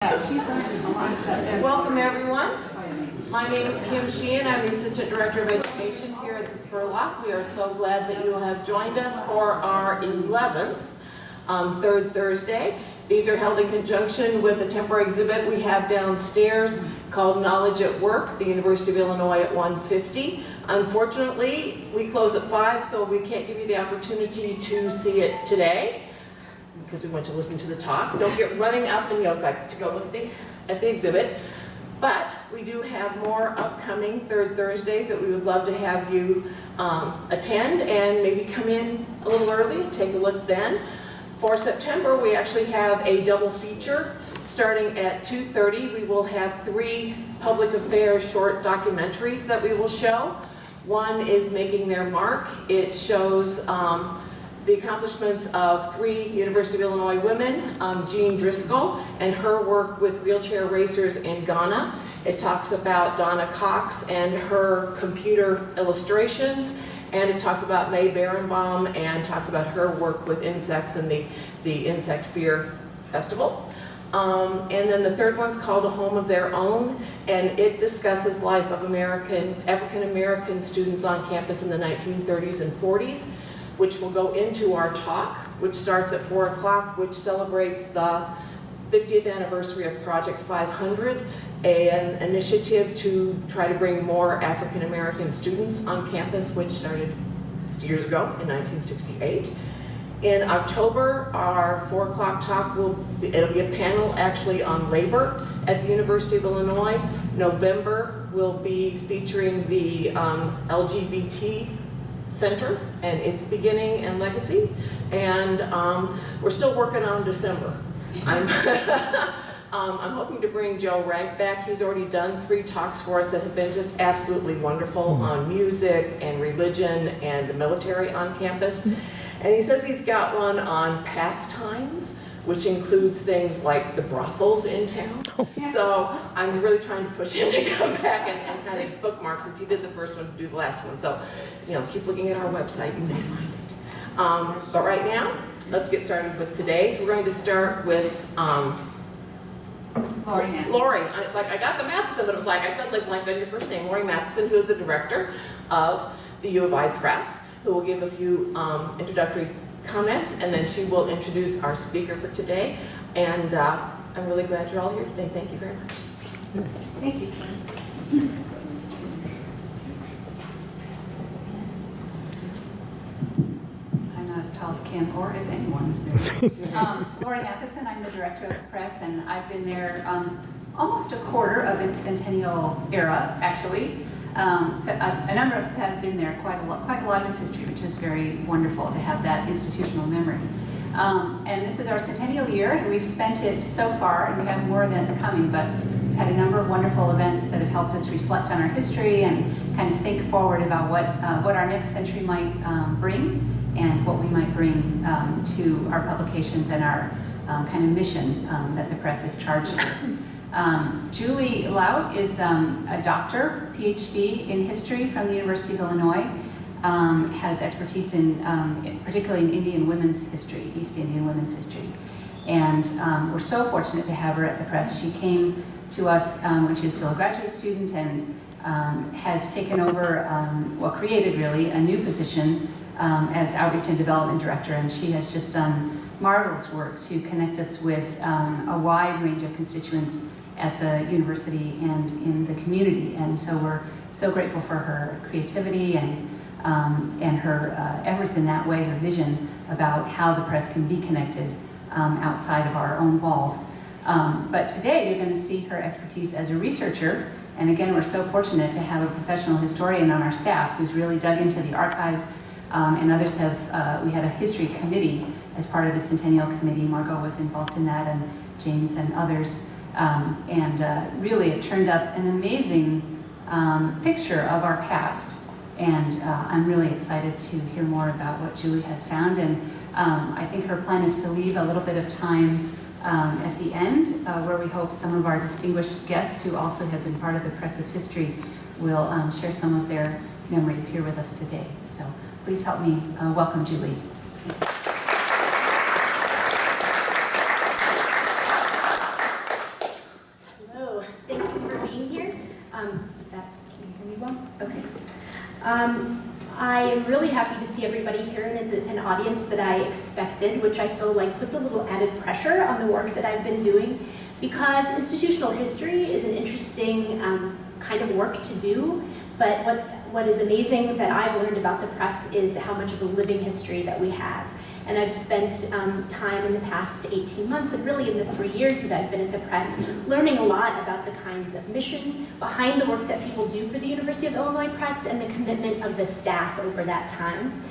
Welcome everyone. My name is Kim Sheehan. I'm the Assistant Director of Education here at the Spurlock. We are so glad that you have joined us for our 11th third Thursday. These are held in conjunction with a temporary exhibit we have downstairs called Knowledge at Work, the University of Illinois at 150. Unfortunately, we close at 5, so we can't give you the opportunity to see it today, because we went to listen to the talk. Don't get running up and to go look at the exhibit. But we do have more upcoming third Thursdays that we would love to have you attend, and maybe come in a little early and take a look then. For September, we actually have a double feature. Starting at 2:30, we will have 3 public affairs short documentaries that we will show. One is Making Their Mark. It shows the accomplishments of 3 University of Illinois women, Jean Driscoll and her work with wheelchair racers in Ghana. It talks about Donna Cox and her computer illustrations, and it talks about May Berenbaum and talks about her work with insects and the Insect Fear Festival. And then the third one's called A Home of Their Own, and it discusses life of African-American students on campus in the 1930s and 40s. Which will go into our talk, which starts at 4 o'clock, which celebrates the 50th anniversary of Project 500, an initiative to try to bring more African American students on campus, which started 50 years ago in 1968. In October, our 4 o'clock talk it'll be a panel actually on labor at the University of Illinois. November will be featuring the LGBT Center and its beginning and legacy, and we're still working on December. I'm hoping to bring Joe Rank back. He's already done 3 talks for us that have been just absolutely wonderful on music and religion and the military on campus. And he says he's got one on pastimes, which includes things like the brothels in town. So I'm really trying to push him to come back and kind of bookmark, since he did the first one to do the last one. So, keep looking at our website, you may find it. But right now, let's get started with today. So we're going to start with Lori. And it's like, I got the Matheson, but it was like, I suddenly blanked on your first name. Lori Matheson, who is the director of the U of I Press, who will give a few introductory comments, and then she will introduce our speaker for today. And I'm really glad you're all here today. Thank you very much. Thank you. I'm not as tall as Kim or as anyone. Lori Matheson, I'm the director of the press, and I've been there almost a quarter of its centennial era, actually. So a number of us have been there quite a lot of its history, which is very wonderful to have that institutional memory. And this is our centennial year, and we've spent it so far, and we have more events coming, but we've had a number of wonderful events that have helped us reflect on our history and kind of think forward about what our next century might bring, and what we might bring to our publications and our kind of mission that the press is charged with. Julie Laut is a doctor, PhD in history from the University of Illinois, has expertise in, particularly in Indian women's history, East Indian women's history. And we're so fortunate to have her at the press. She came to us when she was still a graduate student, and has taken over, created really, a new position as Outreach and Development Director, and she has just done marvelous work to connect us with a wide range of constituents at the university and in the community. And so we're so grateful for her creativity and her efforts in that way, her vision about how the press can be connected outside of our own walls. But today you're going to see her expertise as a researcher. And again, we're so fortunate to have a professional historian on our staff who's really dug into the archives, and others have, we had a history committee as part of the Centennial Committee. Margot was involved in that, and James and others. Really it turned up an amazing picture of our past, and I'm really excited to hear more about what Julie has found. And I think her plan is to leave a little bit of time at the end where we hope some of our distinguished guests who also have been part of the press's history will share some of their memories here with us today. So please help me welcome Julie. Can you hear me well? Okay. I am really happy to see everybody here, and it's an audience that I expected, which I feel like puts a little added pressure on the work that I've been doing, because institutional history is an interesting kind of work to do, but what is amazing that I've learned about the press is how much of a living history that we have. And I've spent time in the past 18 months, and really in the 3 years that I've been at the press, learning a lot about the kinds of mission behind the work that people do for the University of Illinois Press and the commitment of the staff over that time.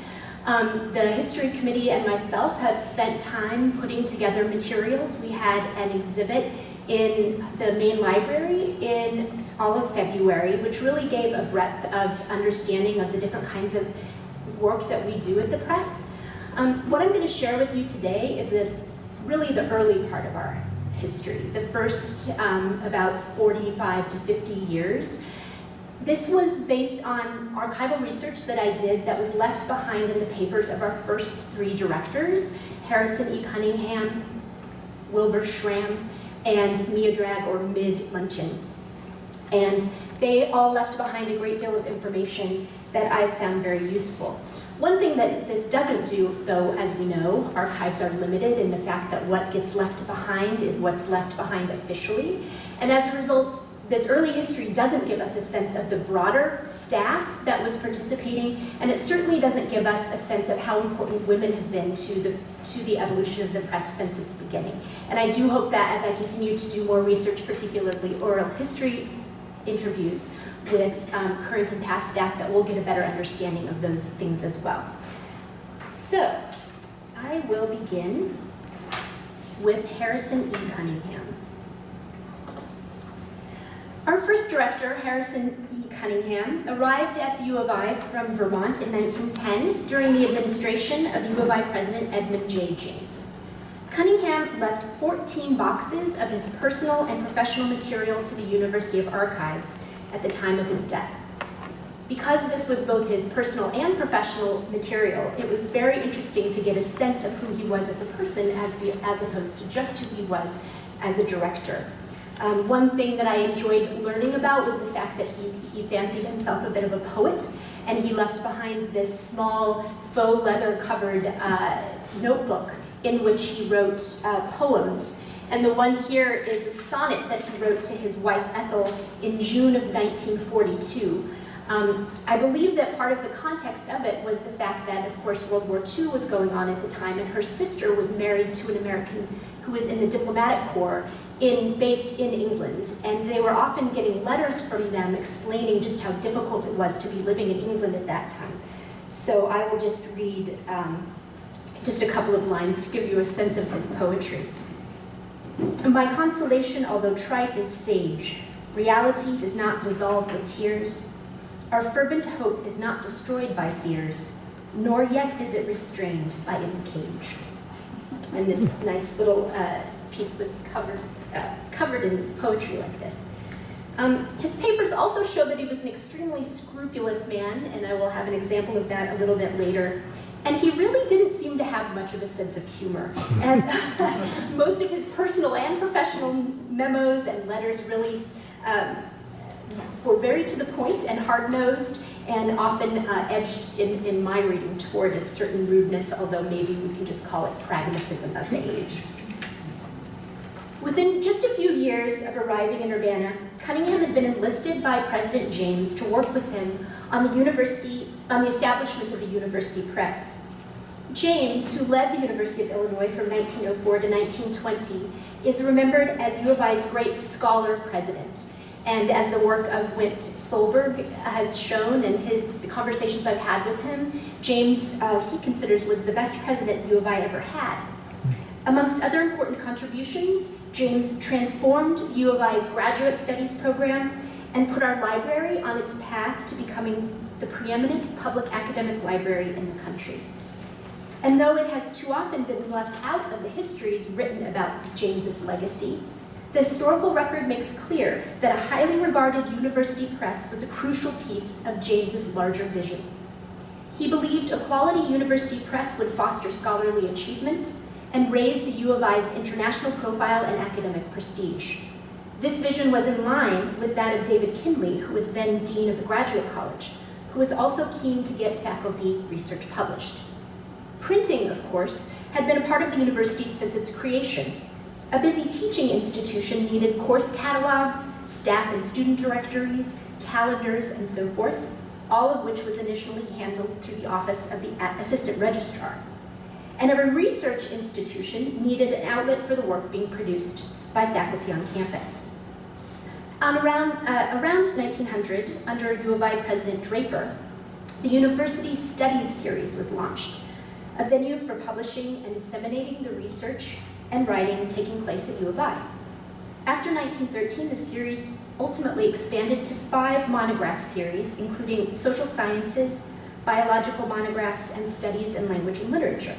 The History Committee and myself have spent time putting together materials. We had an exhibit in the main library in all of February, which really gave a breadth of understanding of the different kinds of work that we do at the press. What I'm going to share with you today is really the early part of our history, the first about 45 to 50 years. This was based on archival research that I did that was left behind in the papers of our first 3 directors, Harrison E. Cunningham, Wilbur Schramm, and Mia Drag or Mid Munchen. And they all left behind a great deal of information that I've found very useful. One thing that this doesn't do, though, as we know, archives are limited in the fact that what gets left behind is what's left behind officially. And as a result, this early history doesn't give us a sense of the broader staff that was participating, and it certainly doesn't give us a sense of how important women have been to the evolution of the press since its beginning. And I do hope that as I continue to do more research, particularly oral history interviews with current and past staff, that we'll get a better understanding of those things as well. So, I will begin with Harrison E. Cunningham. Our first director, Harrison E. Cunningham, arrived at the U of I from Vermont in 1910 during the administration of U of I President Edmund J. James. Cunningham left 14 boxes of his personal and professional material to the University of Archives at the time of his death. Because this was both his personal and professional material, it was very interesting to get a sense of who he was as a person as opposed to just who he was as a director. One thing that I enjoyed learning about was the fact that he fancied himself a bit of a poet, and he left behind this small faux leather-covered notebook in which he wrote poems. And the one here is a sonnet that he wrote to his wife Ethel in June of 1942. I believe that part of the context of it was the fact that, of course, World War II was going on at the time, and her sister was married to an American who was in the diplomatic corps based in England. And they were often getting letters from them explaining just how difficult it was to be living in England at that time. So I will just read just a couple of lines to give you a sense of his poetry. My consolation, although trite, is sage. Reality does not dissolve with tears. Our fervent hope is not destroyed by fears, nor yet is it restrained by any cage. And this nice little piece was covered in poetry like this. His papers also show that he was an extremely scrupulous man, and I will have an example of that a little bit later. And he really didn't seem to have much of a sense of humor. And most of his personal and professional memos and letters really were very to the point and hard-nosed, and often edged in my reading toward a certain rudeness, although maybe we can just call it pragmatism of the age. Within just a few years of arriving in Urbana, Cunningham had been enlisted by President James to work with him on the establishment of the University Press. James, who led the University of Illinois from 1904 to 1920, is remembered as U of I's great scholar president. And as the work of Wint Solberg has shown, and the conversations I've had with him, James, he considers, was the best president U of I ever had. Amongst other important contributions, James transformed U of I's graduate studies program and put our library on its path to becoming the preeminent public academic library in the country. And though it has too often been left out of the histories written about James's legacy, the historical record makes clear that a highly regarded university press was a crucial piece of James's larger vision. He believed a quality university press would foster scholarly achievement and raise the U of I's international profile and academic prestige. This vision was in line with that of David Kinley, who was then Dean of the Graduate College, who was also keen to get faculty research published. Printing, of course, had been a part of the university since its creation. A busy teaching institution needed course catalogs, staff and student directories, calendars, and so forth, all of which was initially handled through the office of the assistant registrar. And every research institution needed an outlet for the work being produced by faculty on campus. Around 1900, under U of I President Draper, the University Studies Series was launched, a venue for publishing and disseminating the research and writing taking place at U of I. After 1913, the series ultimately expanded to 5 monograph series, including social sciences, biological monographs, and studies in language and literature.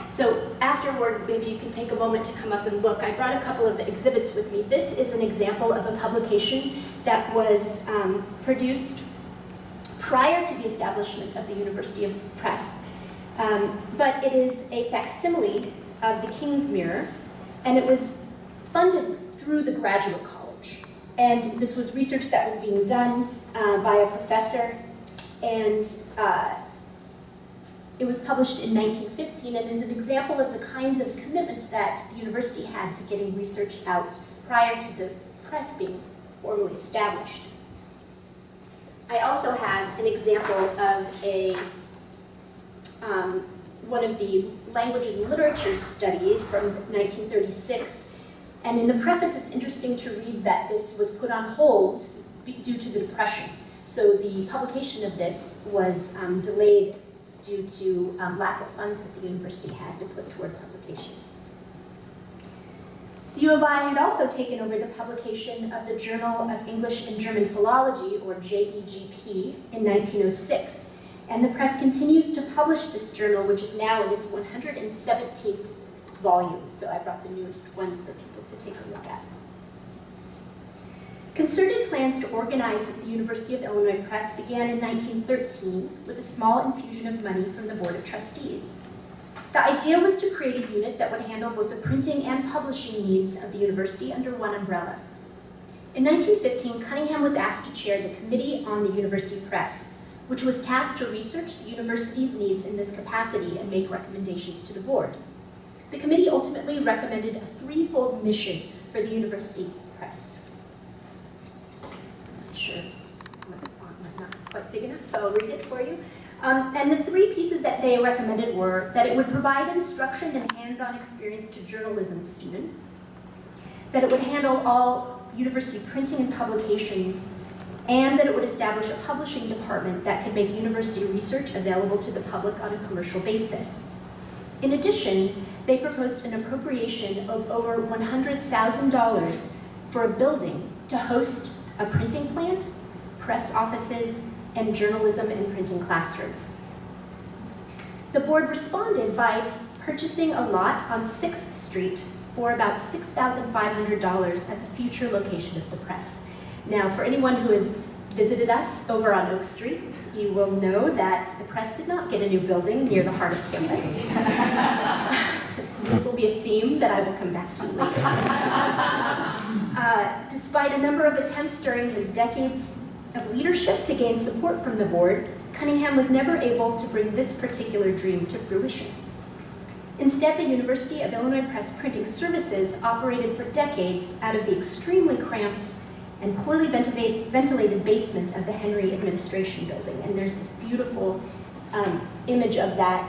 So afterward, maybe you can take a moment to come up and look. I brought a couple of the exhibits with me. This is an example of a publication that was produced prior to the establishment of the University of Press. But it is a facsimile of the King's Mirror, and it was funded through the Graduate College. And this was research that was being done by a professor, and it was published in 1915 and is an example of the kinds of commitments that the university had to getting research out prior to the press being formally established. I also have an example of one of the languages and literature study from 1936. And in the preface, it's interesting to read that this was put on hold due to the Depression. So the publication of this was delayed due to lack of funds that the university had to put toward publication. The U of I had also taken over the publication of the Journal of English and German Philology, or JEGP, in 1906. And the press continues to publish this journal, which is now in its 117th volume. So I brought the newest one for people to take a look at. Concerted plans to organize the University of Illinois Press began in 1913 with a small infusion of money from the Board of Trustees. The idea was to create a unit that would handle both the printing and publishing needs of the university under one umbrella. In 1915, Cunningham was asked to chair the Committee on the University Press, which was tasked to research the university's needs in this capacity and make recommendations to the board. The committee ultimately recommended a threefold mission for the university press. Sure, the font might not be quite big enough, so I'll read it for you. And the 3 pieces that they recommended were that it would provide instruction and hands-on experience to journalism students, that it would handle all university printing and publications, and that it would establish a publishing department that could make university research available to the public on a commercial basis. In addition, they proposed an appropriation of over $100,000 for a building to host a printing plant, press offices, and journalism and printing classrooms. The board responded by purchasing a lot on 6th Street for about $6,500 as a future location of the press. Now, for anyone who has visited us over on Oak Street, you will know that the press did not get a new building near the heart of campus. This will be a theme that I will come back to later. Despite a number of attempts during his decades of leadership to gain support from the board, Cunningham was never able to bring this particular dream to fruition. Instead, the University of Illinois Press Printing Services operated for decades out of the extremely cramped and poorly ventilated basement of the Henry Administration Building. And there's this beautiful image of that,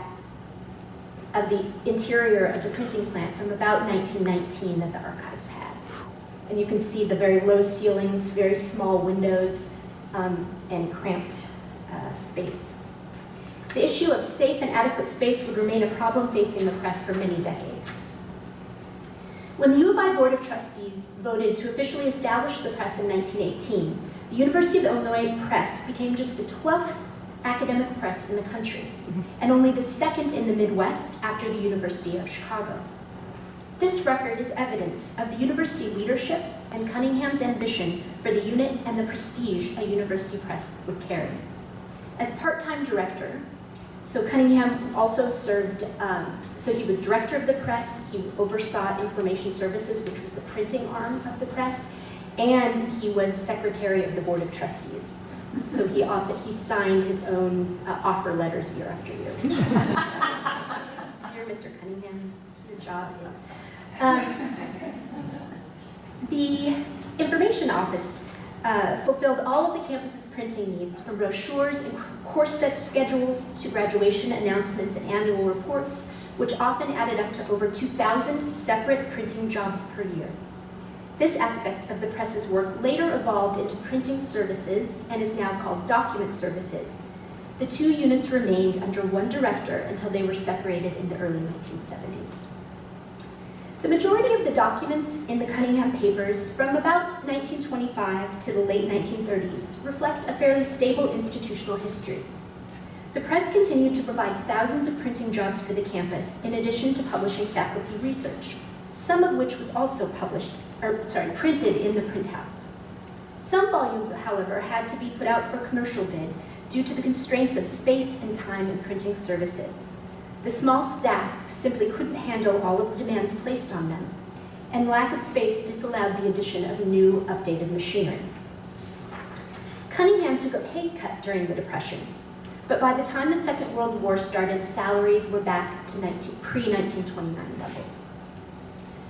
of the interior of the printing plant from about 1919 that the archives has. And you can see the very low ceilings, very small windows, and cramped space. The issue of safe and adequate space would remain a problem facing the press for many decades. When the U of I Board of Trustees voted to officially establish the press in 1918, the University of Illinois Press became just the 12th academic press in the country, and only the 2nd in the Midwest after the University of Chicago. This record is evidence of the university leadership and Cunningham's ambition for the unit and the prestige a university press would carry. As part-time director, So Cunningham also served, so he was director of the press, he oversaw information services, which was the printing arm of the press, and he was secretary of the board of trustees. So he signed his own offer letters year after year. Dear Mr. Cunningham, your job is. The information office fulfilled all of the campus's printing needs, from brochures and course set schedules to graduation announcements and annual reports, which often added up to over 2,000 separate printing jobs per year. This aspect of the press's work later evolved into printing services and is now called document services. The two units remained under one director until they were separated in the early 1970s. The majority of the documents in the Cunningham papers from about 1925 to the late 1930s reflect a fairly stable institutional history. The press continued to provide thousands of printing jobs for the campus, in addition to publishing faculty research, some of which was also printed in the print house. Some volumes, however, had to be put out for commercial bid due to the constraints of space and time in printing services. The small staff simply couldn't handle all of the demands placed on them, and lack of space disallowed the addition of new, updated machinery. Cunningham took a pay cut during the Depression, but by the time the Second World War started, salaries were back to pre-1929 levels.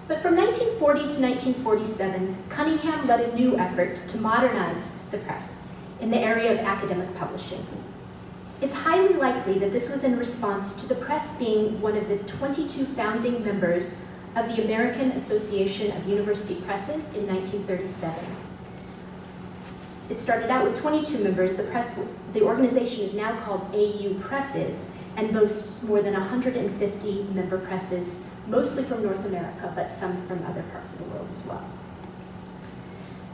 But from 1940 to 1947, Cunningham led a new effort to modernize the press in the area of academic publishing. It's highly likely that this was in response to the press being one of the 22 founding members of the American Association of University Presses in 1937. It started out with 22 members. The organization is now called AU Presses and boasts more than 150 member presses, mostly from North America, but some from other parts of the world as well.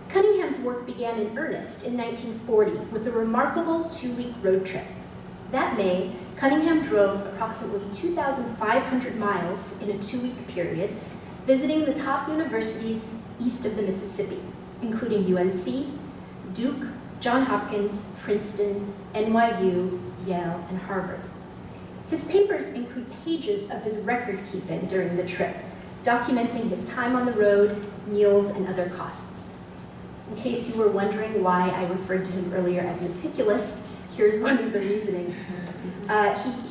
Cunningham's work began in earnest in 1940 with a remarkable 2-week road trip. That May, Cunningham drove approximately 2,500 miles in a 2-week period, visiting the top universities east of the Mississippi, including UNC, Duke, Johns Hopkins, Princeton, NYU, Yale, and Harvard. His papers include pages of his record keeping during the trip, documenting his time on the road, meals, and other costs. In case you were wondering why I referred to him earlier as meticulous, here's one of the reasonings.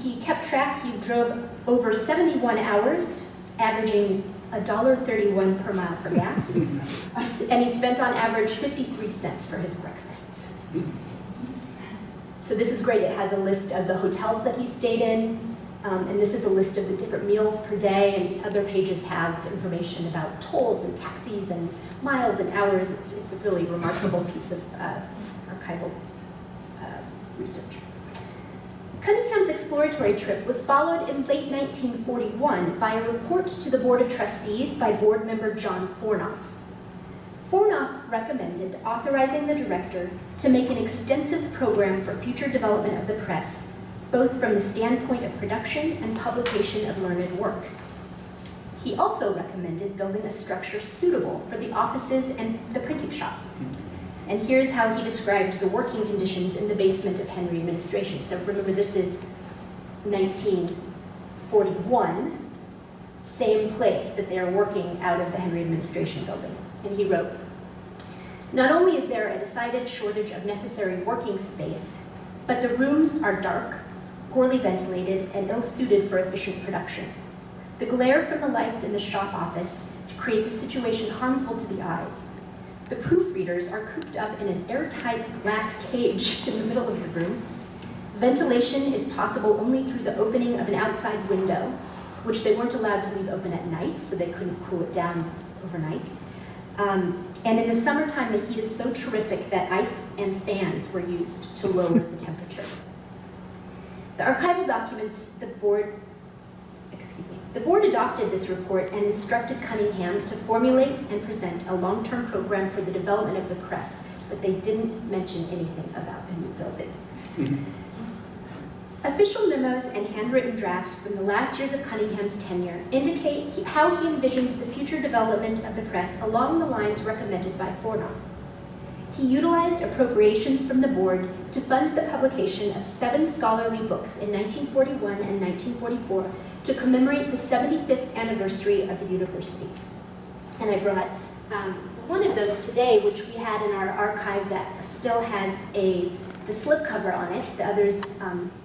He kept track. He drove over 71 hours, averaging $1.31 per mile for gas, and he spent on average 53 cents for his breakfasts. So this is great. It has a list of the hotels that he stayed in, and this is a list of the different meals per day, and other pages have information about tolls and taxis and miles and hours. It's a really remarkable piece of archival research. Cunningham's exploratory trip was followed in late 1941 by a report to the Board of Trustees by board member John Fornoff. Fornoff recommended authorizing the director to make an extensive program for future development of the press, both from the standpoint of production and publication of learned works. He also recommended building a structure suitable for the offices and the printing shop. And here's how he described the working conditions in the basement of Henry Administration. So remember, this is 1941, same place that they are working out of the Henry Administration building. And he wrote, "Not only is there a decided shortage of necessary working space, but the rooms are dark, poorly ventilated, and ill-suited for efficient production. The glare from the lights in the shop office creates a situation harmful to the eyes. The proofreaders are cooped up in an airtight glass cage in the middle of the room. Ventilation is possible only through the opening of an outside window, which they weren't allowed to leave open at night, so they couldn't cool it down overnight. And in the summertime, the heat is so terrific that ice and fans were used to lower the temperature." The archival documents the board adopted this report and instructed Cunningham to formulate and present a long-term program for the development of the press, but they didn't mention anything about a new building. Official memos and handwritten drafts from the last years of Cunningham's tenure indicate how he envisioned the future development of the press along the lines recommended by Fornoff. He utilized appropriations from the board to fund the publication of 7 scholarly books in 1941 and 1944 to commemorate the 75th anniversary of the university. And I brought one of those today, which we had in our archive that still has the slipcover on it. The others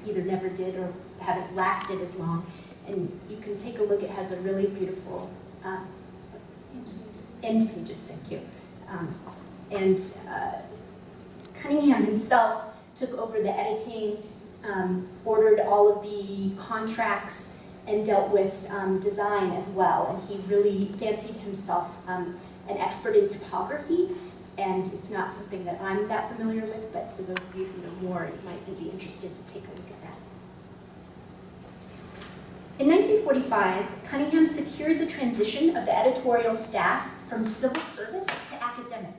either never did or haven't lasted as long. And you can take a look. It has a really beautiful end pages, thank you. Cunningham himself took over the editing, ordered all of the contracts, and dealt with design as well. And he really fancied himself an expert in typography, and it's not something that I'm that familiar with, but for those of you who know more, you might be interested to take a look at that. In 1945, Cunningham secured the transition of the editorial staff from civil service to academic,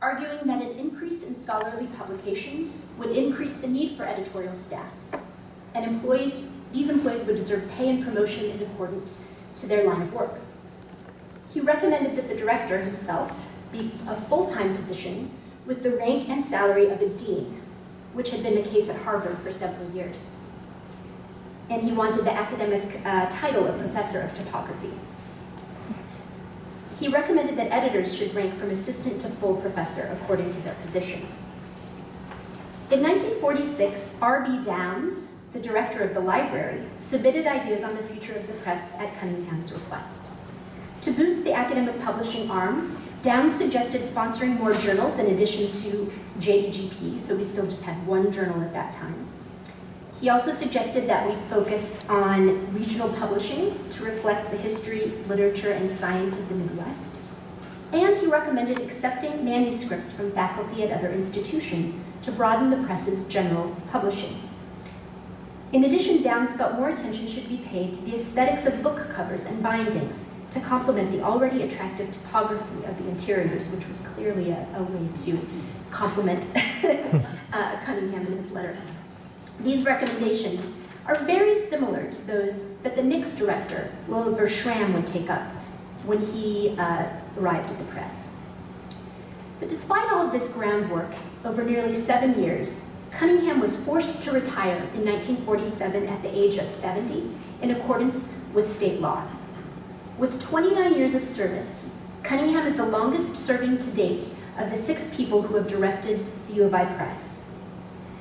arguing that an increase in scholarly publications would increase the need for editorial staff, and these employees would deserve pay and promotion in accordance to their line of work. He recommended that the director himself be a full-time position with the rank and salary of a dean, which had been the case at Harvard for several years. And he wanted the academic title of professor of typography. He recommended that editors should rank from assistant to full professor according to their position. In 1946, R.B. Downs, the director of the library, submitted ideas on the future of the press at Cunningham's request. To boost the academic publishing arm, Downs suggested sponsoring more journals in addition to JEGP, so we still just had one journal at that time. He also suggested that we focus on regional publishing to reflect the history, literature, and science of the Midwest. And he recommended accepting manuscripts from faculty at other institutions to broaden the press's general publishing. In addition, Downs felt more attention should be paid to the aesthetics of book covers and bindings to complement the already attractive topography of the interiors, which was clearly a way to complement Cunningham in his letter. These recommendations are very similar to those that the next director, Wilbur Schramm, would take up when he arrived at the press. But despite all of this groundwork, over nearly 7 years, Cunningham was forced to retire in 1947 at the age of 70 in accordance with state law. With 29 years of service, Cunningham is the longest serving to date of the 6 people who have directed the U of I Press.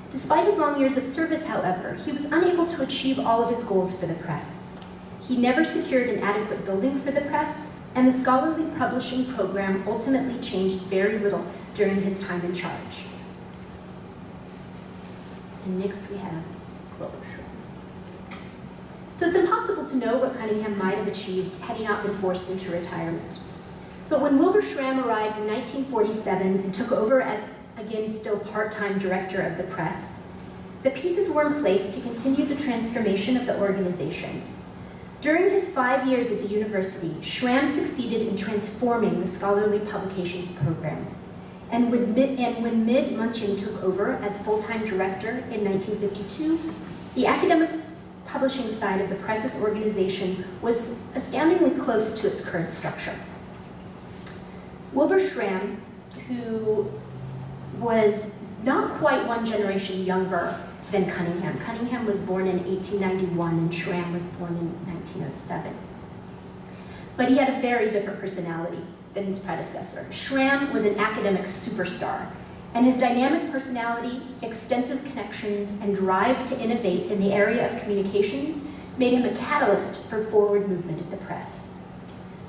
Despite his long years of service, however, he was unable to achieve all of his goals for the press. He never secured an adequate building for the press, and the scholarly publishing program ultimately changed very little during his time in charge. And next we have Wilbur Schramm. So it's impossible to know what Cunningham might have achieved had he not been forced into retirement. But when Wilbur Schramm arrived in 1947 and took over as, again, still part-time director of the press, the pieces were in place to continue the transformation of the organization. During his 5 years at the university, Schramm succeeded in transforming the scholarly publications program. And when Mid Munching took over as full-time director in 1952, the academic publishing side of the press's organization was astoundingly close to its current structure. Wilbur Schramm, who was not quite one generation younger than Cunningham. Cunningham was born in 1891 and Schramm was born in 1907. But he had a very different personality than his predecessor. Schramm was an academic superstar, and his dynamic personality, extensive connections, and drive to innovate in the area of communications made him a catalyst for forward movement at the press.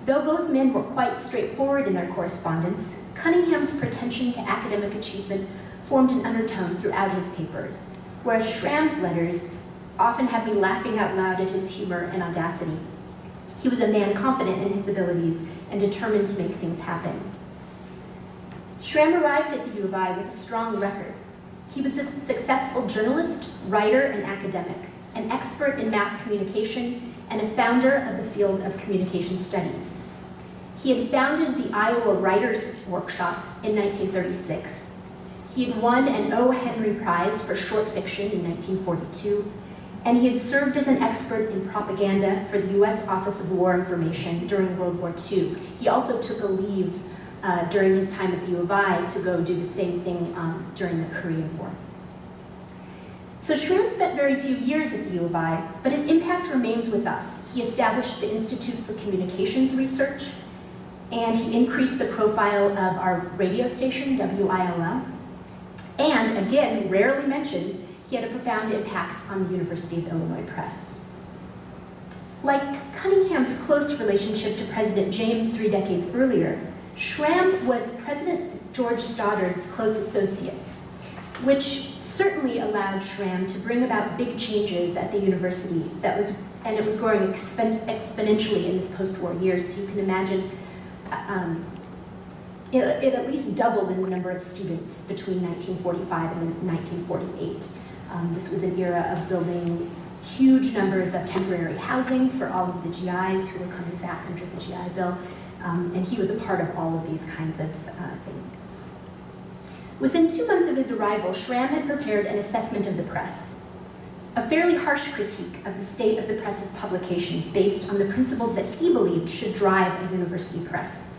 Though both men were quite straightforward in their correspondence, Cunningham's pretension to academic achievement formed an undertone throughout his papers, whereas Schramm's letters often had me laughing out loud at his humor and audacity. He was a man confident in his abilities and determined to make things happen. Schramm arrived at the U of I with a strong record. He was a successful journalist, writer, and academic, an expert in mass communication, and a founder of the field of communication studies. He had founded the Iowa Writers' Workshop in 1936. He had won an O. Henry Prize for short fiction in 1942, and he had served as an expert in propaganda for the U.S. Office of War Information during World War II. He also took a leave during his time at the U of I to go do the same thing during the Korean War. So Schramm spent very few years at the U of I, but his impact remains with us. He established the Institute for Communications Research, and he increased the profile of our radio station, WILL. And again, rarely mentioned, he had a profound impact on the University of Illinois Press. Like Cunningham's close relationship to President James 3 decades earlier, Schramm was President George Stoddard's close associate, which certainly allowed Schramm to bring about big changes at the university and it was growing exponentially in his post-war years. So you can imagine it at least doubled in the number of students between 1945 and 1948. This was an era of building huge numbers of temporary housing for all of the GIs who were coming back under the GI Bill, and he was a part of all of these kinds of things. Within 2 months of his arrival, Schramm had prepared an assessment of the press, a fairly harsh critique of the state of the press's publications based on the principles that he believed should drive a university press.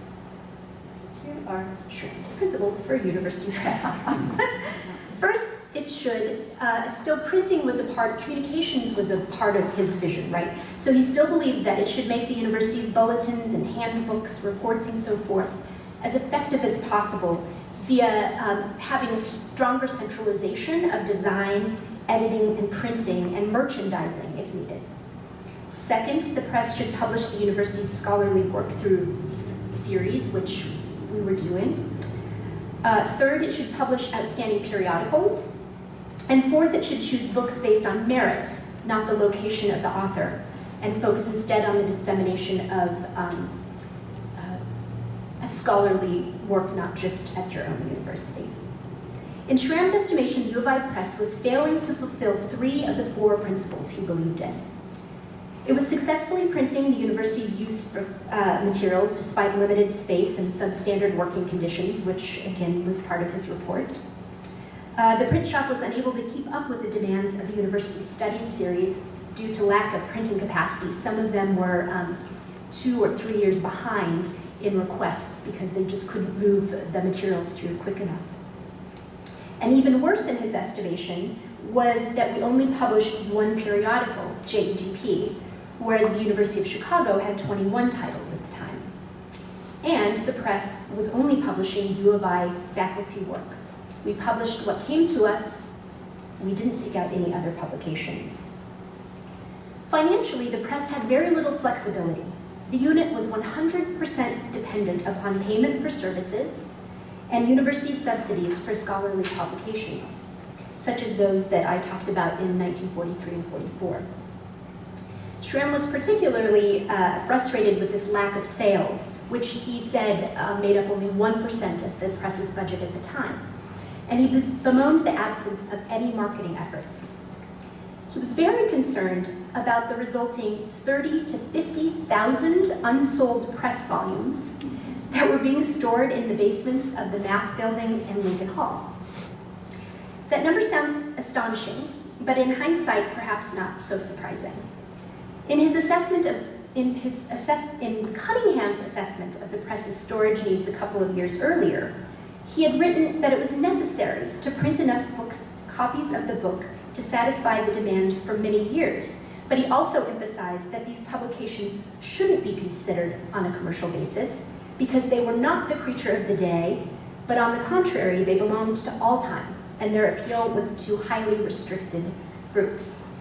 So here are Schramm's principles for a university press. First, it should, still printing was communications was a part of his vision, right? So he still believed that it should make the university's bulletins and handbooks, reports, and so forth as effective as possible via having a stronger centralization of design, editing, and printing, and merchandising if needed. Second, the press should publish the university's scholarly work through series, which we were doing. Third, it should publish outstanding periodicals. And fourth, it should choose books based on merit, not the location of the author, and focus instead on the dissemination of a scholarly work, not just at your own university. In Schramm's estimation, the U of I Press was failing to fulfill 3 of the 4 principles he believed in. It was successfully printing the university's use for materials despite limited space and substandard working conditions, which again was part of his report. The print shop was unable to keep up with the demands of the university's studies series due to lack of printing capacity. Some of them were 2 or 3 years behind in requests because they just couldn't move the materials through quick enough. And even worse in his estimation was that we only published 1 periodical, JEGP, whereas the University of Chicago had 21 titles at the time. And the press was only publishing U of I faculty work. We published what came to us, and we didn't seek out any other publications. Financially, the press had very little flexibility. The unit was 100% dependent upon payment for services and university subsidies for scholarly publications, such as those that I talked about in 1943 and 44. Schramm was particularly frustrated with this lack of sales, which he said made up only 1% of the press's budget at the time. And he bemoaned the absence of any marketing efforts. He was very concerned about the resulting 30 to 50,000 unsold press volumes that were being stored in the basements of the Math Building and Lincoln Hall. That number sounds astonishing, but in hindsight, perhaps not so surprising. In Cunningham's assessment of the press's storage needs a couple of years earlier, he had written that it was necessary to print enough copies of the book to satisfy the demand for many years, but he also emphasized that these publications shouldn't be considered on a commercial basis because they were not the creature of the day, but on the contrary, they belonged to all time, and their appeal was to highly restricted groups.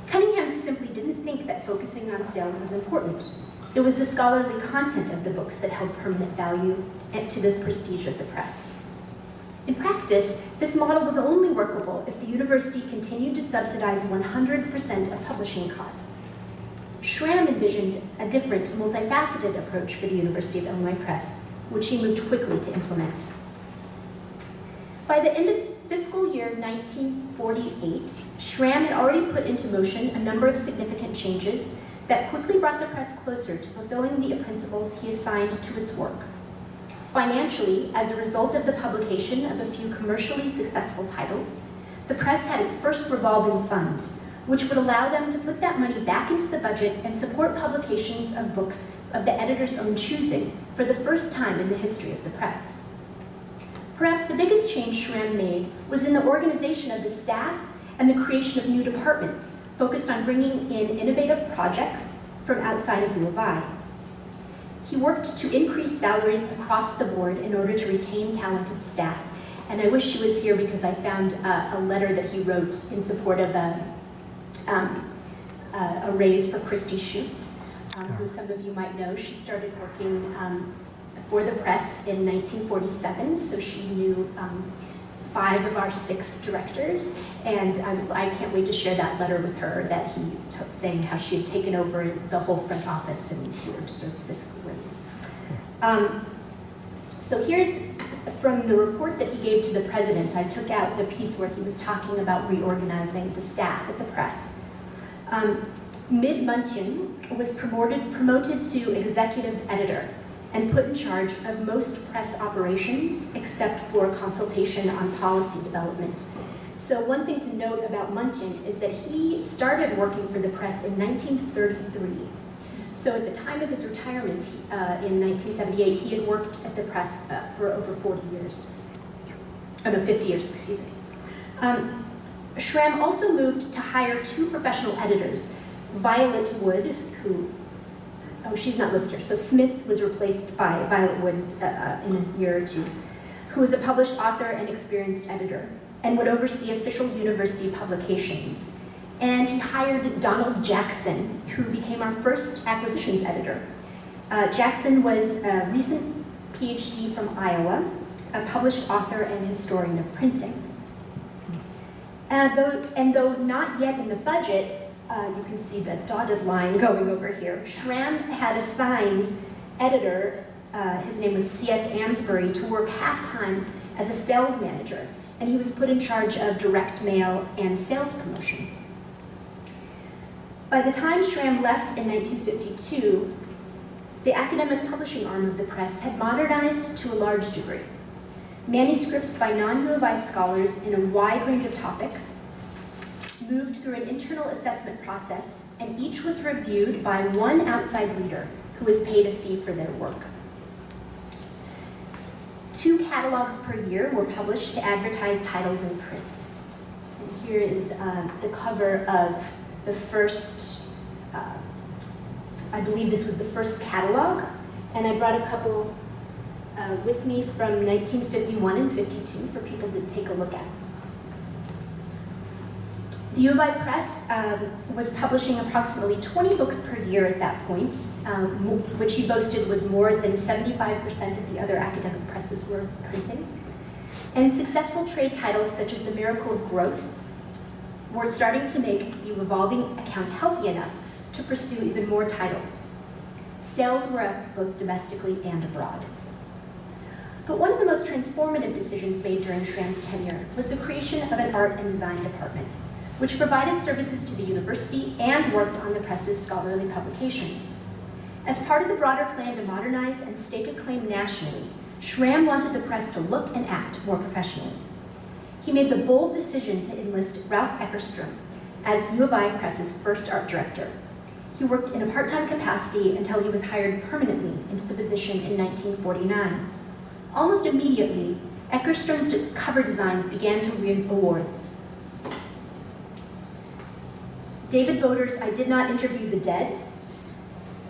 Cunningham simply didn't think that focusing on sales was important. It was the scholarly content of the books that held permanent value to the prestige of the press. In practice, this model was only workable if the university continued to subsidize 100% of publishing costs. Schramm envisioned a different, multifaceted approach for the University of Illinois Press, which he moved quickly to implement. By the end of fiscal year 1948, Schramm had already put into motion a number of significant changes that quickly brought the press closer to fulfilling the principles he assigned to its work. Financially, as a result of the publication of a few commercially successful titles, the press had its first revolving fund, which would allow them to put that money back into the budget and support publications of books of the editor's own choosing for the first time in the history of the press. Perhaps the biggest change Schramm made was in the organization of the staff and the creation of new departments focused on bringing in innovative projects from outside of U of I. He worked to increase salaries across the board in order to retain talented staff. And I wish she was here because I found a letter that he wrote in support of a raise for Christy Schutz, who some of you might know. She started working for the press in 1947, so she knew 5 of our 6 directors, and I can't wait to share that letter with her that he saying how she had taken over the whole front office and he deserved this raise. So here's from the report that he gave to the president. I took out the piece where he was talking about reorganizing the staff at the press. Mid Muntian was promoted to executive editor and put in charge of most press operations except for consultation on policy development. So one thing to note about Muntian is that he started working for the press in 1933. So at the time of his retirement in 1978, he had worked at the press for over 40 years. Oh no, 50 years, excuse me. Schramm also moved to hire 2 professional editors, Violet Wood, who, oh, she's not listed here, so Smith was replaced by Violet Wood in a year or 2, who was a published author and experienced editor, and would oversee official university publications. And he hired Donald Jackson, who became our first acquisitions editor. Jackson was a recent PhD from Iowa, a published author and historian of printing. And though not yet in the budget, you can see the dotted line going over here, Schramm had assigned editor, his name was C.S. Amsbury, to work half-time as a sales manager, and he was put in charge of direct mail and sales promotion. By the time Schramm left in 1952, the academic publishing arm of the press had modernized to a large degree. Manuscripts by non-U of I scholars in a wide range of topics moved through an internal assessment process, and each was reviewed by one outside reader who was paid a fee for their work. 2 catalogs per year were published to advertise titles in print. And here is the cover of the first, I believe this was the first catalog, and I brought a couple with me from 1951 and 52 for people to take a look at. The U of I Press was publishing approximately 20 books per year at that point, which he boasted was more than 75% of the other academic presses were printing. And successful trade titles such as The Miracle of Growth were starting to make the revolving account healthy enough to pursue even more titles. Sales were up both domestically and abroad. But one of the most transformative decisions made during Schramm's tenure was the creation of an art and design department, which provided services to the university and worked on the press's scholarly publications. As part of the broader plan to modernize and stake a claim nationally, Schramm wanted the press to look and act more professionally. He made the bold decision to enlist Ralph Eckerstrom as U of I Press's first art director. He worked in a part-time capacity until he was hired permanently into the position in 1949. Almost immediately, Eckerstrom's cover designs began to win awards. David Boder's I Did Not Interview the Dead,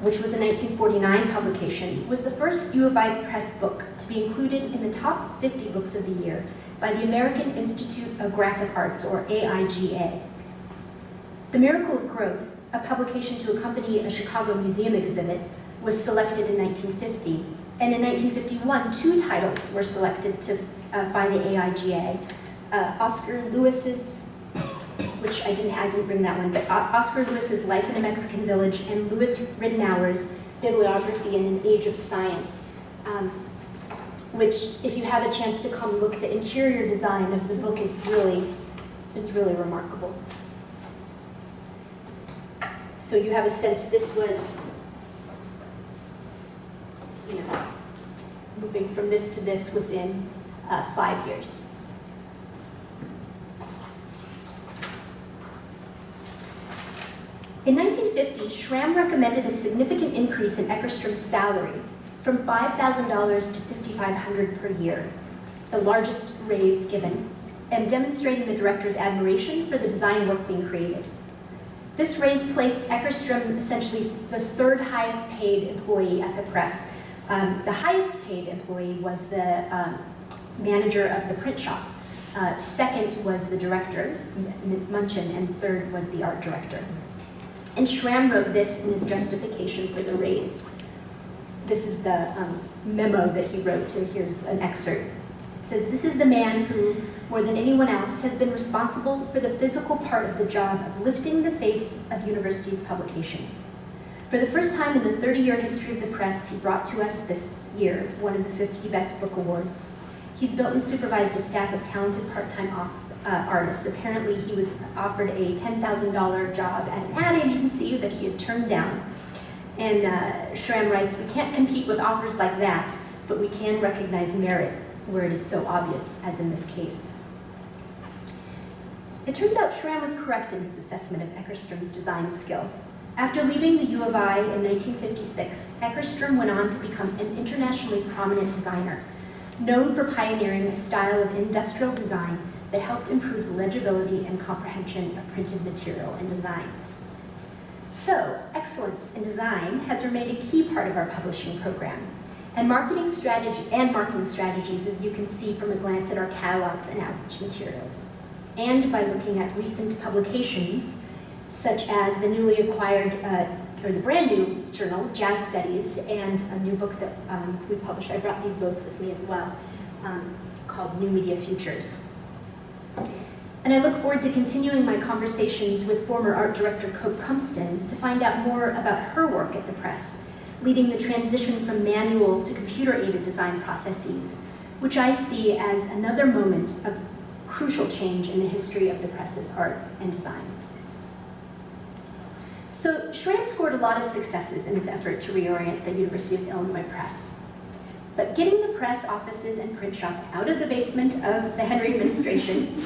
which was a 1949 publication, was the first U of I Press book to be included in the top 50 books of the year by the American Institute of Graphic Arts, or AIGA. The Miracle of Growth, a publication to accompany a Chicago museum exhibit, was selected in 1950, and in 1951, 2 titles were selected by the AIGA. Oscar Lewis's, which I didn't bring that one, but Oscar Lewis's Life in a Mexican Village and Louis Ridenour's Bibliography in an Age of Science, which, if you have a chance to come look, the interior design of the book is really remarkable. So you have a sense this was, moving from this to this within 5 years. In 1950, Schramm recommended a significant increase in Eckerstrom's salary from $5,000 to $5,500 per year, the largest raise given, and demonstrating the director's admiration for the design work being created. This raise placed Eckerstrom essentially the third highest paid employee at the press. The highest paid employee was the manager of the print shop. Second was the director, Munchin, and third was the art director. And Schramm wrote this in his justification for the raise. This is the memo that he wrote, and here's an excerpt. It says, "This is the man who, more than anyone else, has been responsible for the physical part of the job of lifting the face of universities' publications. For the first time in the 30-year history of the press, he brought to us this year one of the 50 Best Book Awards. He's built and supervised a staff of talented part-time artists. Apparently, he was offered a $10,000 job at an ad agency that he had turned down." And Schramm writes, "We can't compete with offers like that, but we can recognize merit where it is so obvious, as in this case." It turns out Schramm was correct in his assessment of Eckerstrom's design skill. After leaving the U of I in 1956, Eckerstrom went on to become an internationally prominent designer, known for pioneering a style of industrial design that helped improve the legibility and comprehension of printed material and designs. So, excellence in design has remained a key part of our publishing program, and marketing strategies, as you can see from a glance at our catalogs and outreach materials, and by looking at recent publications, such as the newly acquired, or the brand new journal, Jazz Studies, and a new book that we published, I brought these both with me as well, called New Media Futures. And I look forward to continuing my conversations with former art director Cope Cumston to find out more about her work at the press, leading the transition from manual to computer-aided design processes, which I see as another moment of crucial change in the history of the press's art and design. So Schramm scored a lot of successes in his effort to reorient the University of Illinois Press. But getting the press offices and print shop out of the basement of the Henry administration,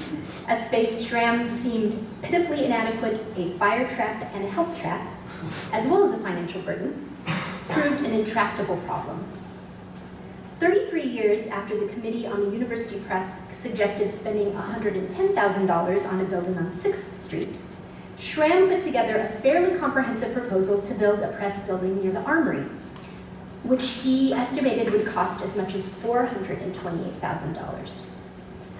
a space Schramm deemed pitifully inadequate, a fire trap and a health trap, as well as a financial burden, proved an intractable problem. 33 years after the Committee on the University Press suggested spending $110,000 on a building on 6th Street, Schramm put together a fairly comprehensive proposal to build a press building near the Armory, which he estimated would cost as much as $428,000.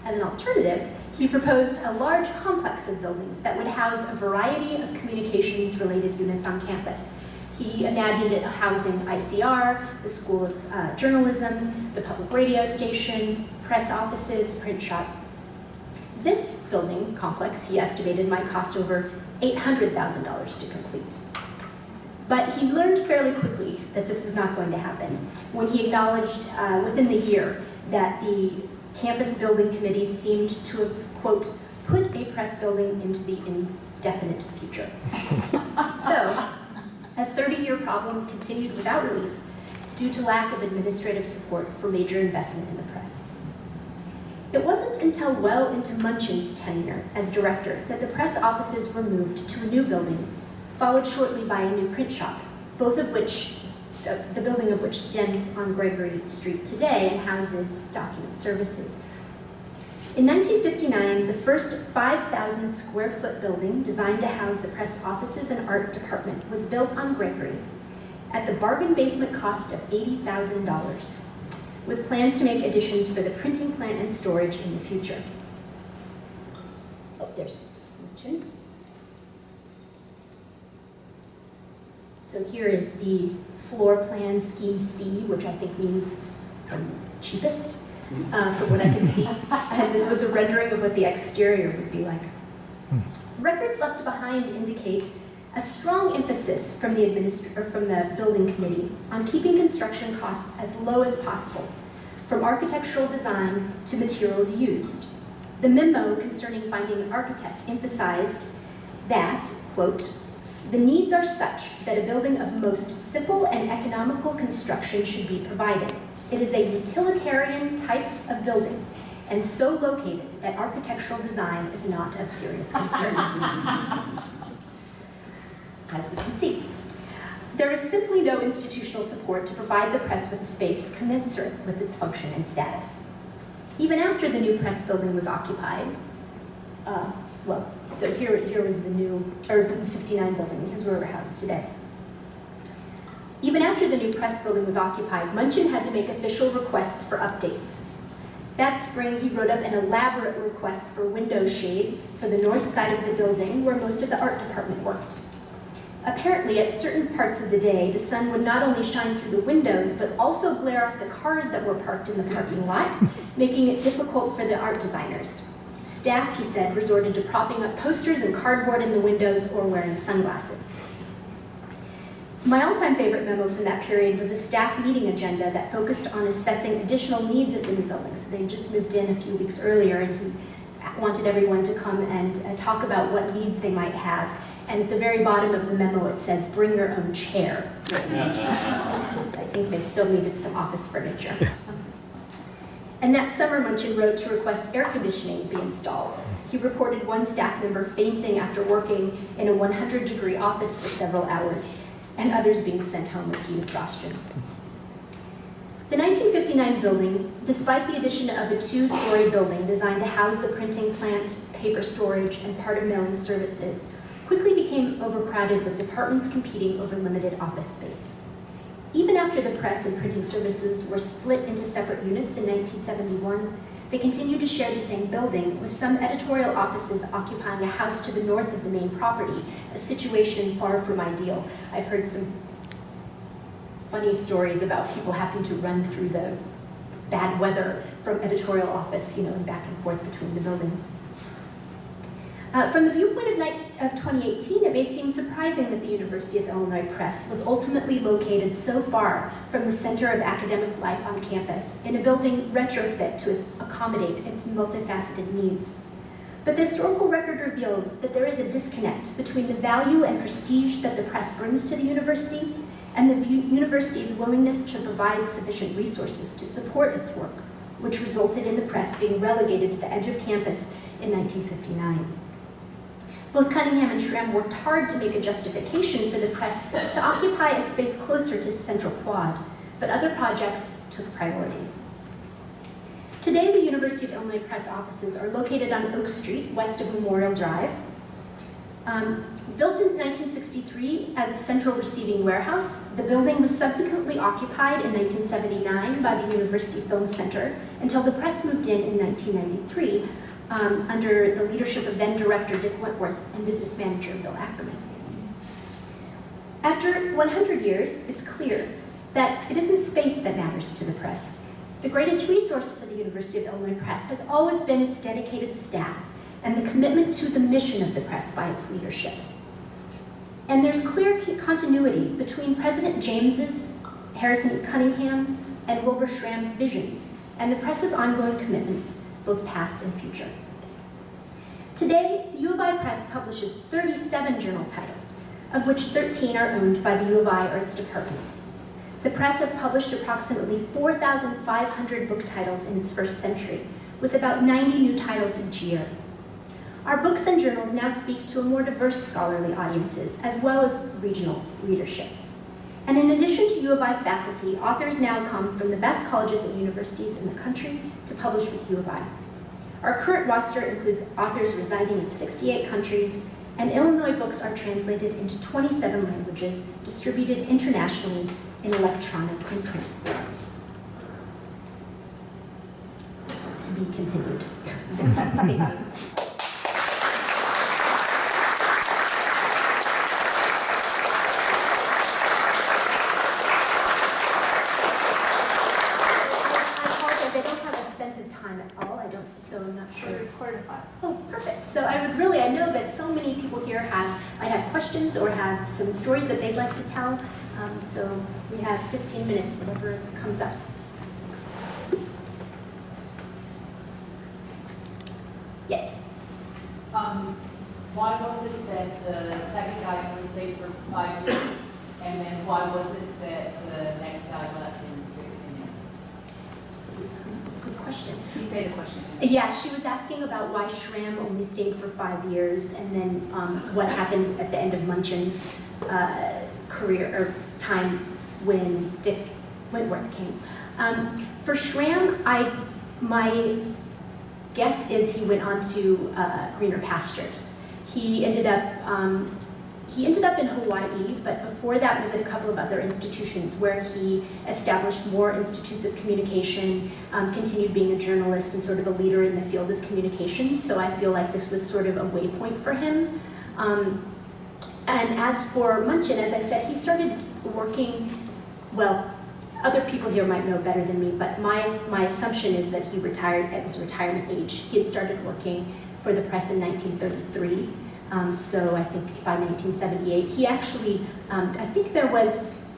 As an alternative, he proposed a large complex of buildings that would house a variety of communications-related units on campus. He imagined it housing ICR, the School of Journalism, the public radio station, press offices, print shop. This building complex, he estimated, might cost over $800,000 to complete. But he learned fairly quickly that this was not going to happen when he acknowledged within the year that the campus building committee seemed to have, quote, put a press building into the indefinite future. So, a 30-year problem continued without relief due to lack of administrative support for major investment in the press. It wasn't until well into Munchin's tenure as director that the press offices were moved to a new building, followed shortly by a new print shop, both of which, the building of which stands on Gregory Street today and houses document services. In 1959, the first 5,000 square foot building designed to house the press offices and art department was built on Gregory at the bargain basement cost of $80,000, with plans to make additions for the printing plant and storage in the future. Oh, there's Munchin. So here is the floor plan scheme C, which I think means cheapest, from what I can see. And this was a rendering of what the exterior would be like. Records left behind indicate a strong emphasis from the building committee on keeping construction costs as low as possible, from architectural design to materials used. The memo concerning finding an architect emphasized that, quote, "The needs are such that a building of most simple and economical construction should be provided. It is a utilitarian type of building, and so located that architectural design is not of serious concern." as we can see. There is simply no institutional support to provide the press with a space commensurate with its function and status. Even after the new press building was occupied, so here was the new, or the 59 building, here's where we're housed today. Even after the new press building was occupied, Munchin had to make official requests for updates. That spring, he wrote up an elaborate request for window shades for the north side of the building where most of the art department worked. Apparently, at certain parts of the day, the sun would not only shine through the windows, but also glare off the cars that were parked in the parking lot, making it difficult for the art designers. Staff, he said, resorted to propping up posters and cardboard in the windows or wearing sunglasses. My all-time favorite memo from that period was a staff meeting agenda that focused on assessing additional needs of the new building. So they just moved in a few weeks earlier, and he wanted everyone to come and talk about what needs they might have. And at the very bottom of the memo, it says, "Bring your own chair." So I think they still needed some office furniture. And that summer, Munchin wrote to request air conditioning be installed. He reported one staff member fainting after working in a 100-degree office for several hours, and others being sent home with heat exhaustion. The 1959 building, despite the addition of a 2-story building designed to house the printing plant, paper storage, and part of mailing services, quickly became overcrowded with departments competing over limited office space. Even after the press and printing services were split into separate units in 1971, they continued to share the same building, with some editorial offices occupying a house to the north of the main property, a situation far from ideal. I've heard some funny stories about people having to run through the bad weather from editorial office, and back and forth between the buildings. From the viewpoint of 2018, it may seem surprising that the University of Illinois Press was ultimately located so far from the center of academic life on campus in a building retrofit to accommodate its multifaceted needs. But the historical record reveals that there is a disconnect between the value and prestige that the press brings to the university and the university's willingness to provide sufficient resources to support its work, which resulted in the press being relegated to the edge of campus in 1959. Both Cunningham and Schramm worked hard to make a justification for the press to occupy a space closer to Central Quad, but other projects took priority. Today, the University of Illinois Press offices are located on Oak Street, west of Memorial Drive. Built in 1963 as a central receiving warehouse, the building was subsequently occupied in 1979 by the University Film Center until the press moved in 1993 under the leadership of then director Dick Wentworth and business manager Bill Ackerman. After 100 years, it's clear that it isn't space that matters to the press. The greatest resource for the University of Illinois Press has always been its dedicated staff and the commitment to the mission of the press by its leadership. And there's clear continuity between President James's, Harrison E. Cunningham's, and Wilbur Schramm's visions and the press's ongoing commitments, both past and future. Today, the U of I Press publishes 37 journal titles, of which 13 are owned by the U of I or its departments. The press has published approximately 4,500 book titles in its first century, with about 90 new titles each year. Our books and journals now speak to a more diverse scholarly audiences, as well as regional readerships. And in addition to U of I faculty, authors now come from the best colleges and universities in the country to publish with U of I. Our current roster includes authors residing in 68 countries, and Illinois books are translated into 27 languages, distributed internationally in electronic and print forms. To be continued. Thank you. So I'm not sure. Oh, perfect. So I know that so many people here might have questions or have some stories that they'd like to tell. So we have 15 minutes, whatever comes up. Yes. Why was it that the second guy only stayed for 5 years? And then why was it that the next guy left in 15 years? Good question. He say the question again? Yeah, she was asking about why Schramm only stayed for 5 years, and then what happened at the end of Munchin's career or time when Dick Wentworth came. For Schramm, my guess is he went on to greener pastures. He ended up in Hawaii, but before that was at a couple of other institutions where he established more institutes of communication, continued being a journalist and sort of a leader in the field of communications. So I feel like this was sort of a waypoint for him. And as for Munchin, as I said, he started working, well, other people here might know better than me, but my assumption is that he retired at his retirement age. He had started working for the press in 1933. So I think by 1978, he actually, I think there was,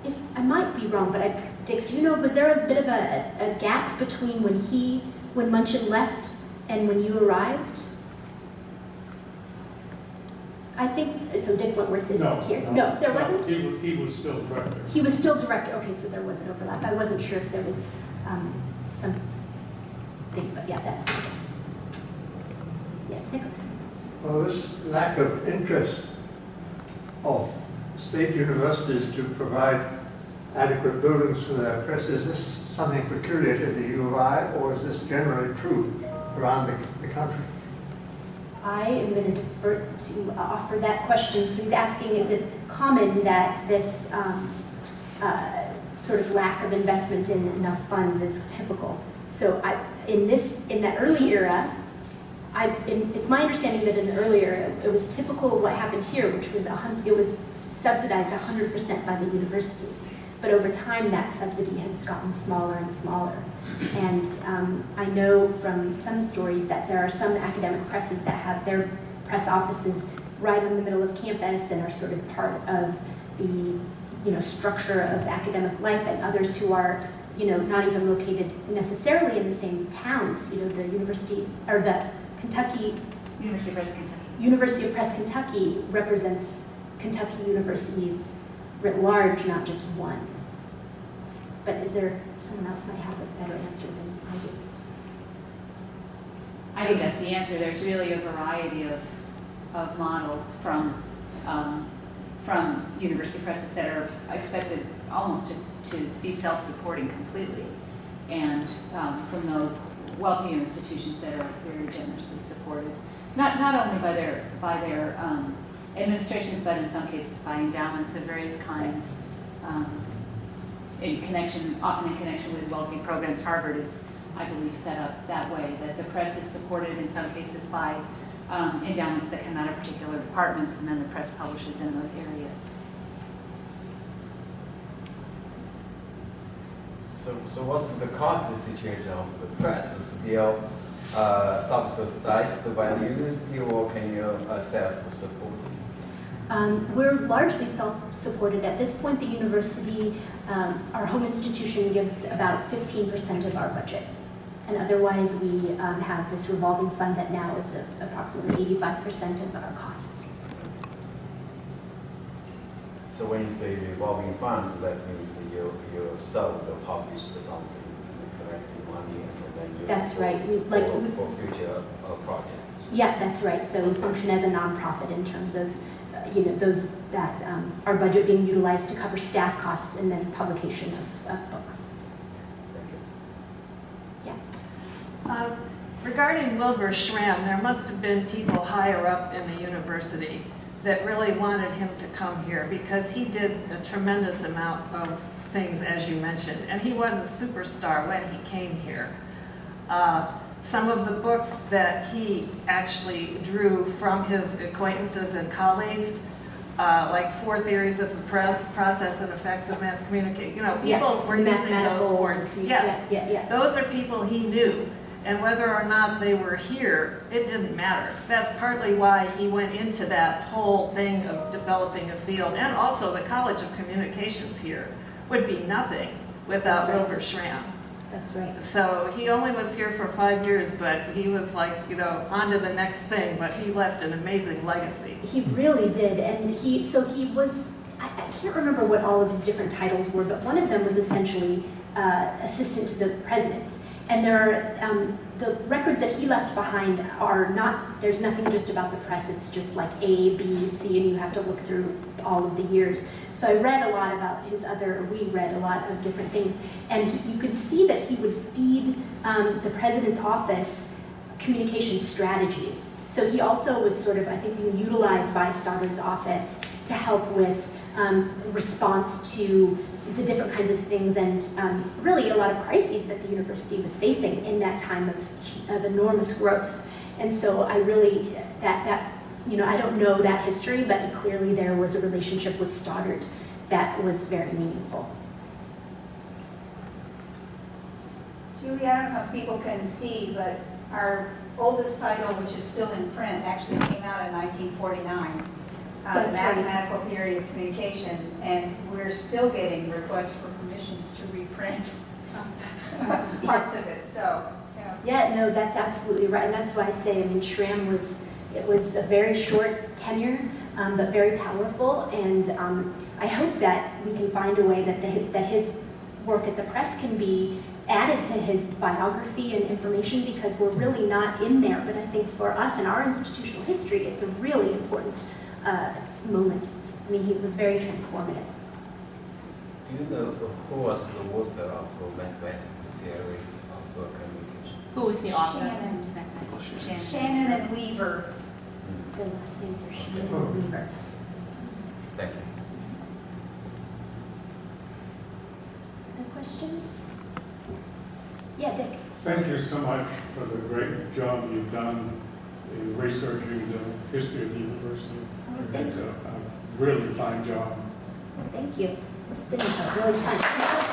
if I might be wrong, but Dick, do you know, was there a bit of a gap between when Munchin left and when you arrived? I think, so Dick Wentworth is here. No, there wasn't? He was still director. He was still director, okay, so there was an overlap. I wasn't sure if there was something, but yeah, that's my guess. Yes, Nicholas? Well, this lack of interest of state universities to provide adequate buildings for their press, is this something peculiar to the U of I, or is this generally true around the country? I am going to defer to offer that question. So he's asking, is it common that this sort of lack of investment in enough funds is typical? So in that early era, it's my understanding that in the early era, it was typical what happened here, which was it was subsidized 100% by the university. But over time, that subsidy has gotten smaller and smaller. And I know from some stories that there are some academic presses that have their press offices right in the middle of campus and are sort of part of the structure of academic life, and others who are not even located necessarily in the same towns. The university or the University of Press Kentucky represents Kentucky universities writ large, not just one. But is there someone else might have a better answer than I do? I think that's the answer. There's really a variety of models from university presses that are expected almost to be self-supporting completely, and from those wealthy institutions that are very generously supported, not only by their administrations, but in some cases by endowments of various kinds. Often in connection with wealthy programs. Harvard is, I believe, set up that way, that the press is supported in some cases by endowments that come out of particular departments, and then the press publishes in those areas. So what's the current situation of the press? Is still subsidized by the university, or can you self-support? We're largely self-supported. At this point, the university, our home institution, gives about 15% of our budget. And otherwise, we have this revolving fund that now is approximately 85% of our costs. So when you say revolving funds, that means you sold or published something, collecting money, and then you That's right. for future projects. Yeah, that's right. So we function as a nonprofit in terms of those that our budget being utilized to cover staff costs and then publication of books. Thank you. Yeah. Regarding Wilbur Schramm, there must have been people higher up in the university that really wanted him to come here, because he did a tremendous amount of things, as you mentioned, and he was a superstar when he came here. Some of the books that he actually drew from his acquaintances and colleagues, like 4 Theories of the Press, Process and Effects of Mass Communication, people were using those for, yes, those are people he knew. And whether or not they were here, it didn't matter. That's partly why he went into that whole thing of developing a field. And also the College of Communications here would be nothing without Wilbur Schramm. That's right. So he only was here for 5 years, but he was like, on to the next thing, but he left an amazing legacy. He really did, and he was, I can't remember what all of his different titles were, but one of them was essentially assistant to the president. And there are, the records that he left behind are not, there's nothing just about the press, it's just like A, B, C, and you have to look through all of the years. So I read a lot about we read a lot of different things, and you could see that he would feed the president's office communication strategies. So he also was sort of, I think, being utilized by Stoddard's office to help with response to the different kinds of things and really a lot of crises that the university was facing in that time of enormous growth. And so I really, I don't know that history, but clearly there was a relationship with Stoddard that was very meaningful. Julie, I don't know if people can see, but our oldest title, which is still in print, actually came out in 1949. That's right. Mathematical Theory of Communication, and we're still getting requests for permissions to reprint parts of it, so. Yeah, no, that's absolutely right, and that's why I say, I mean, Schramm was a very short tenure, but very powerful, and I hope that we can find a way that his work at the press can be added to his biography and information, because we're really not in there, but I think for us in our institutional history, it's a really important moment. I mean, he was very transformative. Do you know who was the author of the mathematical theory of communication? Who was the author? Shannon and Weaver. The last names are Shannon and Weaver. Thank you. Other questions? Yeah, Dick. Thank you so much for the great job you've done in researching the history of the university. Thank It's you. a really fine job. Thank you. It's been really fun.